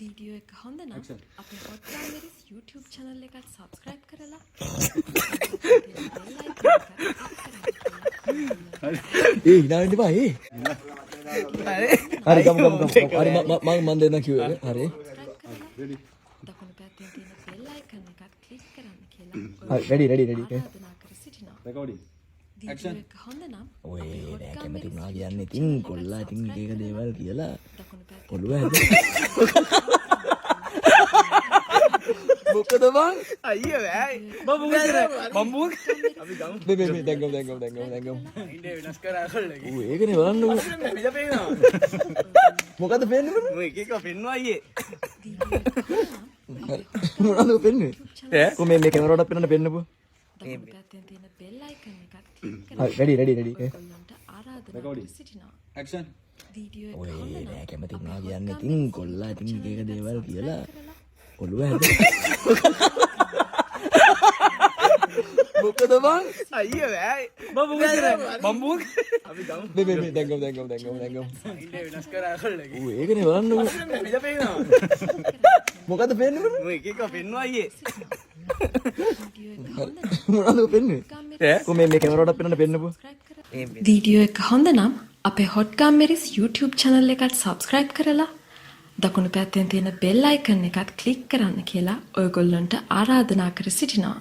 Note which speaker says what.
Speaker 1: Video එක හොඳ නම් අපේ හොට් ගාමරිස් YouTube channel එකට subscribe කරලා
Speaker 2: ඒ ඉනාවෙන්න එපා ඒ. හරි ගමු. හරි මම දෙන්න කිව්වේ. හරි.
Speaker 1: දකුණු පැත්තේ තියෙන bell icon එකත් click කරන්න කියලා
Speaker 2: හරි ready.
Speaker 1: ආරාධනා කර සිටිනවා.
Speaker 3: Recording.
Speaker 1: වීඩියෝ එක හොඳ නම්
Speaker 2: ඔය නෑ කැමති වුණා කියන්නේ ඉතින් කොල්ලා ඉතින් එක එක දේවල් කියලා
Speaker 1: දකුණු පැත්තේ
Speaker 2: ඔළුව හැද. මොකද බං?
Speaker 3: අයියෝ ඈ මම මුග අපි ගමු
Speaker 2: මේ දැන් ගමු.
Speaker 3: ඉන්නේ වෙනස් කරා කොල්ලගේ
Speaker 2: ඌ ඒකනේ බලන්නකො.
Speaker 3: මෙයා පේනවා
Speaker 2: මොකද පේන්නේ මම?
Speaker 3: මම එක එක පෙන්නවා අයියේ
Speaker 2: මොනවද පෙන්නේ?
Speaker 3: ඈ
Speaker 2: කො මේ කැමරාවට පෙන්නන්න පෙන්නපො.
Speaker 1: දකුණු පැත්තේ තියෙන bell icon එකත් click කරලා
Speaker 2: හරි ready.
Speaker 1: ඔයගොල්ලන්ට ආරාධනා කර සිටිනවා.
Speaker 3: action
Speaker 1: වීඩියෝ එක
Speaker 2: ඔය
Speaker 1: හොඳ නම්
Speaker 2: නෑ කැමති වුණා කියන්නේ ඉතින් කොල්ලා ඉතින් එක එක දේවල් කියලා ඔළුව හැද. මොකද බං?
Speaker 3: අයියෝ ඈ මම මුග අපි ගමු
Speaker 2: මේ දැන් ගමු.
Speaker 3: ඉන්නේ වෙනස් කරා කොල්ලගේ
Speaker 2: ඌ ඒකනේ බලන්නකො.
Speaker 3: මෙයා පේනවා
Speaker 2: මොකද පෙන්නේ මම?
Speaker 3: මම එක එක පෙන්නවා අයියේ
Speaker 2: මොනවද පෙන්නේ?
Speaker 3: ඈ
Speaker 2: කො මේ කැමරාවට පෙන්නන්න පෙන්නපො.
Speaker 1: වීඩියෝ එක හොඳ නම් අපේ හොට් ගාමරිස් YouTube channel එකට subscribe කරලා දකුණු පැත්තෙන් තියෙන bell icon එකත් click කරන්න කියලා ඔයගොල්ලන්ට ආරාධනා කර සිටිනවා.